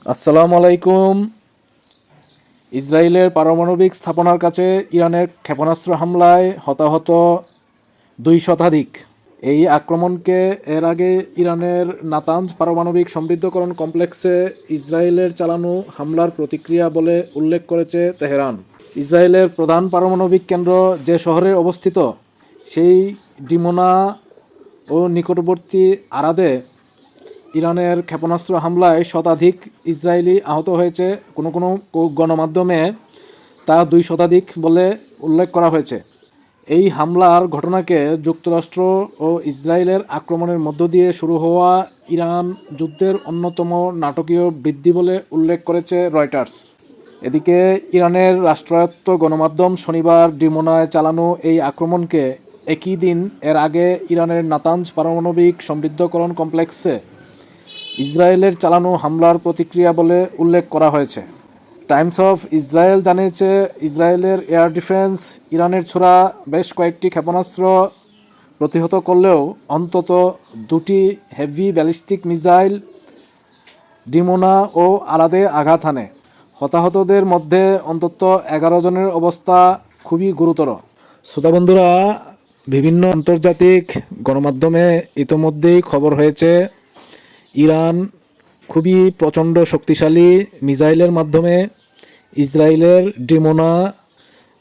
আসসালামু আলাইকুম। ইসরায়েলের পারমাণবিক স্থাপনার কাছে ইরানের ক্ষেপণাস্ত্র হামলায় হতাহত 2 শতাধিক। এই আক্রমণকে এর আগে ইরানের নাতানজ পারমাণবিক সমৃদ্ধকরণ কমপ্লেক্সে ইসরায়েলের চালানো হামলার প্রতিক্রিয়া বলে উল্লেখ করেছে তেহরান। ইসরায়েলের প্রধান পারমাণবিক কেন্দ্র যে শহরে অবস্থিত, সেই ডিমোনা ও নিকটবর্তী আরাদে ইরানের ক্ষেপণাস্ত্র হামলায় শতাধিক ইসরায়েলি আহত হয়েছে। কোনো কোনো গণমাধ্যমে তা 2 শতাধিক বলে উল্লেখ করা হয়েছে। এই হামলার ঘটনাকে যুক্তরাষ্ট্র ও ইসরায়েলের আক্রমণের মধ্য দিয়ে শুরু হওয়া ইরান যুদ্ধের অন্যতম নাটকীয় বৃদ্ধি বলে উল্লেখ করেছে রয়টার্স। এদিকে ইরানের রাষ্ট্রায়ত্ত গণমাধ্যম শনিবার ডিমোনায় চালানো এই আক্রমণকে একই দিন এর আগে ইরানের নাতানজ পারমাণবিক সমৃদ্ধকরণ কমপ্লেক্সে ইসরায়েলের চালানো হামলার প্রতিক্রিয়া বলে উল্লেখ করা হয়েছে। টাইমস অফ ইসরায়েল জানিয়েছে, ইসরায়েলের এয়ার ডিফেন্স ইরানের ছোড়া বেশ কয়েকটি ক্ষেপণাস্ত্র প্রতিহত করলেও অন্তত 2টি হেভি ব্যালিস্টিক মিসাইল ডিমোনা ও আরাদে আঘাত হানে। হতাহতদের মধ্যে অন্তত 11 জনের অবস্থা খুবই গুরুতর। শ্রোতা বন্ধুরা, বিভিন্ন আন্তর্জাতিক গণমাধ্যমে ইতোমধ্যেই খবর হয়েছে ইরান খুবই প্রচণ্ড শক্তিশালী মিসাইলের মাধ্যমে ইসরায়েলের ডিমোনা,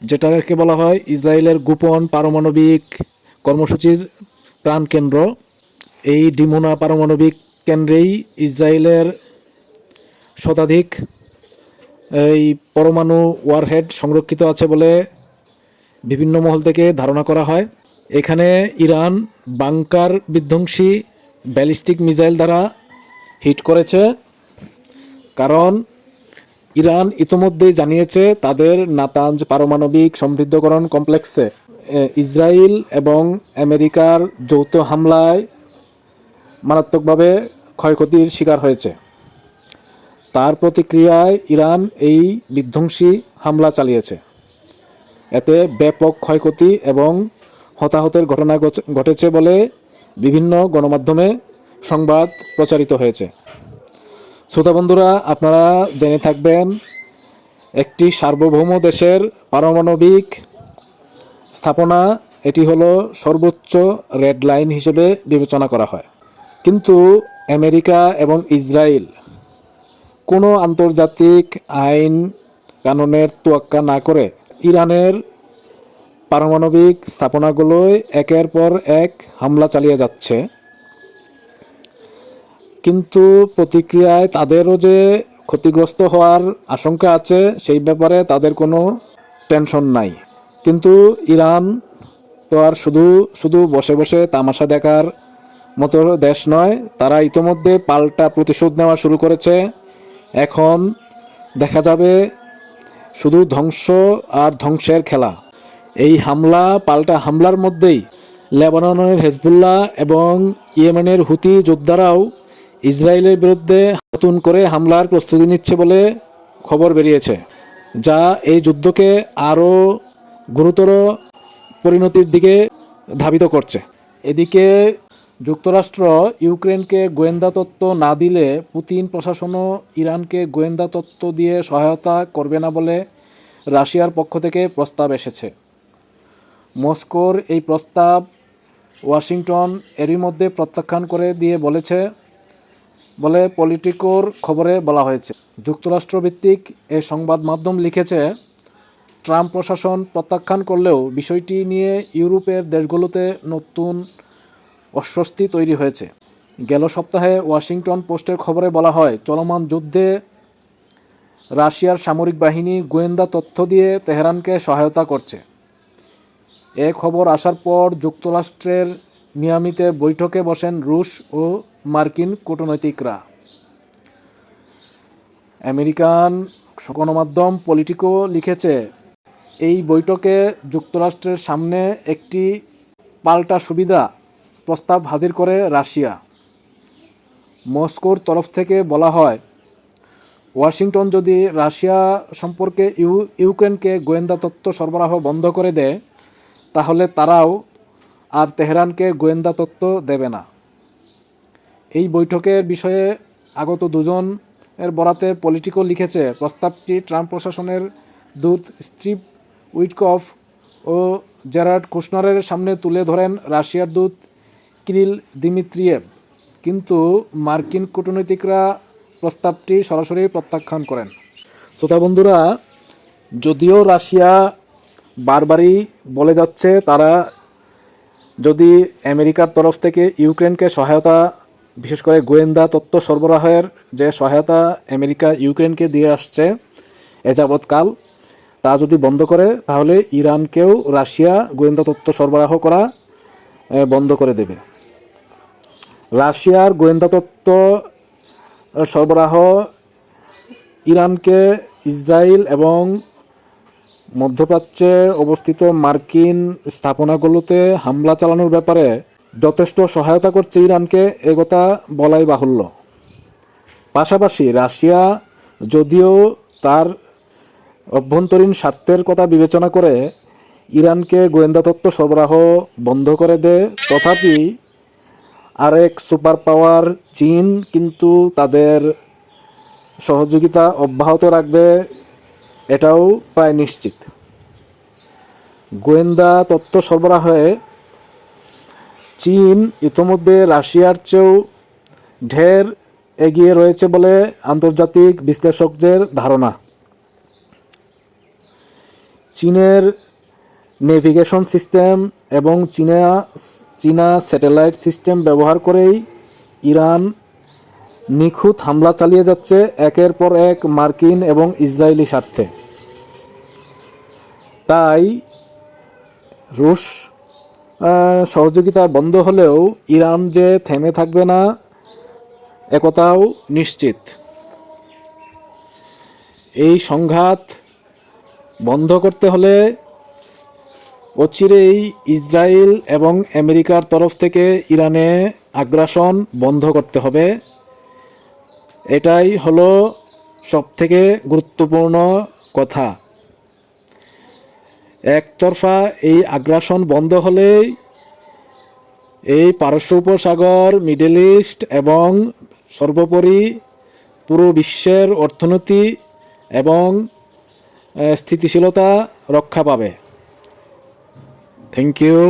যেটাকে বলা হয় ইসরায়েলের গোপন পারমাণবিক কর্মসূচির প্রাণকেন্দ্র, এই ডিমোনা পারমাণবিক কেন্দ্রেই ইসরায়েলের শতাধিক এই পরমাণু ওয়ারহেড সংরক্ষিত আছে বলে বিভিন্ন মহল থেকে ধারণা করা হয়। এখানে ইরান বাংকার বিধ্বংসী ব্যালিস্টিক মিসাইল দ্বারা হিট করেছে, কারণ ইরান ইতোমধ্যেই জানিয়েছে তাদের নাতানজ পারমাণবিক সমৃদ্ধকরণ কমপ্লেক্সে ইসরায়েল এবং আমেরিকার যৌথ হামলায় মারাত্মকভাবে ক্ষয়ক্ষতির শিকার হয়েছে। তার প্রতিক্রিয়ায় ইরান এই বিধ্বংসী হামলা চালিয়েছে। এতে ব্যাপক ক্ষয়ক্ষতি এবং হতাহতের ঘটনা ঘটেছে বলে বিভিন্ন গণমাধ্যমে সংবাদ প্রচারিত হয়েছে। শ্রোতা বন্ধুরা, আপনারা জেনে থাকবেন, একটি সার্বভৌম দেশের পারমাণবিক স্থাপনা এটি হলো সর্বোচ্চ রেড লাইন হিসেবে বিবেচনা করা হয়। কিন্তু আমেরিকা এবং ইসরায়েল কোনো আন্তর্জাতিক আইন কানুনের তোয়াক্কা না করে ইরানের পারমাণবিক স্থাপনাগুলোয় একের পর এক হামলা চালিয়ে যাচ্ছে। কিন্তু প্রতিক্রিয়ায় তাদেরও যে ক্ষতিগ্রস্ত হওয়ার আশঙ্কা আছে সেই ব্যাপারে তাদের কোনো টেনশন নাই। কিন্তু ইরান তো আর শুধু শুধু বসে বসে তামাশা দেখার মতো দেশ নয়, তারা ইতোমধ্যে পাল্টা প্রতিশোধ নেওয়া শুরু করেছে। এখন দেখা যাবে শুধু ধ্বংস আর ধ্বংসের খেলা। এই হামলা পাল্টা হামলার মধ্যেই লেবাননের হেজবুল্লাহ এবং ইয়েমেনের হুতি যোদ্ধারাও ইসরায়েলের বিরুদ্ধে নতুন করে হামলার প্রস্তুতি নিচ্ছে বলে খবর বেরিয়েছে, যা এই যুদ্ধকে আরও গুরুতর পরিণতির দিকে ধাবিত করছে। এদিকে যুক্তরাষ্ট্র ইউক্রেনকে গোয়েন্দা তথ্য না দিলে পুতিন প্রশাসনও ইরানকে গোয়েন্দা তথ্য দিয়ে সহায়তা করবে না বলে রাশিয়ার পক্ষ থেকে প্রস্তাব এসেছে। মস্কোর এই প্রস্তাব ওয়াশিংটন এরই মধ্যে প্রত্যাখ্যান করে দিয়ে বলে পলিটিকোর খবরে বলা হয়েছে। যুক্তরাষ্ট্রভিত্তিক এ সংবাদ মাধ্যম লিখেছে, ট্রাম্প প্রশাসন প্রত্যাখ্যান করলেও বিষয়টি নিয়ে ইউরোপের দেশগুলোতে নতুন অস্বস্তি তৈরি হয়েছে। গেল সপ্তাহে ওয়াশিংটন পোস্টের খবরে বলা হয়, চলমান যুদ্ধে রাশিয়ার সামরিক বাহিনী গোয়েন্দা তথ্য দিয়ে তেহরানকে সহায়তা করছে। এ খবর আসার পর যুক্তরাষ্ট্রের মিয়ামিতে বৈঠকে বসেন রুশ ও মার্কিন কূটনৈতিকরা। আমেরিকান গণমাধ্যম পলিটিকো লিখেছে, এই বৈঠকে যুক্তরাষ্ট্রের সামনে একটি পাল্টা সুবিধা প্রস্তাব হাজির করে রাশিয়া। মস্কোর তরফ থেকে বলা হয়, ওয়াশিংটন যদি রাশিয়া সম্পর্কে ইউক্রেনকে গোয়েন্দা তথ্য সরবরাহ বন্ধ করে দেয়, তাহলে তারাও আর তেহরানকে গোয়েন্দা তথ্য দেবে না। এই বৈঠকের বিষয়ে আগত দুজন এর বরাতে পলিটিকো লিখেছে, প্রস্তাবটি ট্রাম্প প্রশাসনের দূত স্টিভ উইটকফ ও জেরার্ড কুশনারের সামনে তুলে ধরেন রাশিয়ার দূত কিরিল দিমিত্রিয়েভ, কিন্তু মার্কিন কূটনীতিকরা প্রস্তাবটি সরাসরি প্রত্যাখ্যান করেন। শ্রোতা বন্ধুরা, যদিও রাশিয়া বারবারই বলে যাচ্ছে তারা যদি আমেরিকার তরফ থেকে ইউক্রেনকে সহায়তা, বিশেষ করে গোয়েন্দা তথ্য সরবরাহের যে সহায়তা আমেরিকা ইউক্রেনকে দিয়ে আসছে এ যাবৎকাল, তা যদি বন্ধ করে তাহলে ইরানকেও রাশিয়া গোয়েন্দা তথ্য সরবরাহ করা বন্ধ করে দেবে। রাশিয়ার গোয়েন্দা তথ্য সরবরাহ ইরানকে ইসরায়েল এবং মধ্যপ্রাচ্যে অবস্থিত মার্কিন স্থাপনাগুলোতে হামলা চালানোর ব্যাপারে যথেষ্ট সহায়তা করছে ইরানকে, একথা বলাই বাহুল্য। পাশাপাশি রাশিয়া যদিও তার অভ্যন্তরীণ স্বার্থের কথা বিবেচনা করে ইরানকে গোয়েন্দা তথ্য সরবরাহ বন্ধ করে দেয়, তথাপি আরেক সুপার পাওয়ার চীন কিন্তু তাদের সহযোগিতা অব্যাহত রাখবে, এটাও প্রায় নিশ্চিত। গোয়েন্দা তথ্য সরবরাহে চীন ইতোমধ্যে রাশিয়ার চেয়েও ঢের এগিয়ে রয়েছে বলে আন্তর্জাতিক বিশ্লেষকদের ধারণা। চীনের নেভিগেশন সিস্টেম এবং চীনা স্যাটেলাইট সিস্টেম ব্যবহার করেই ইরান নিখুঁত হামলা চালিয়ে যাচ্ছে একের পর এক মার্কিন এবং ইসরায়েলি স্বার্থে। তাই রুশ সহযোগিতা বন্ধ হলেও ইরান যে থেমে থাকবে না একথাও নিশ্চিত। এই সংঘাত বন্ধ করতে হলে অচিরেই ইসরায়েল এবং আমেরিকার তরফ থেকে ইরানে আগ্রাসন বন্ধ করতে হবে। এটাই হলো সবথেকে গুরুত্বপূর্ণ কথা। একতরফা এই আগ্রাসন বন্ধ হলেই এই পারস্য উপসাগর, মিডল ইস্ট এবং সর্বোপরি পুরো বিশ্বের অর্থনীতি এবং স্থিতিশীলতা রক্ষা পাবে। Thank you.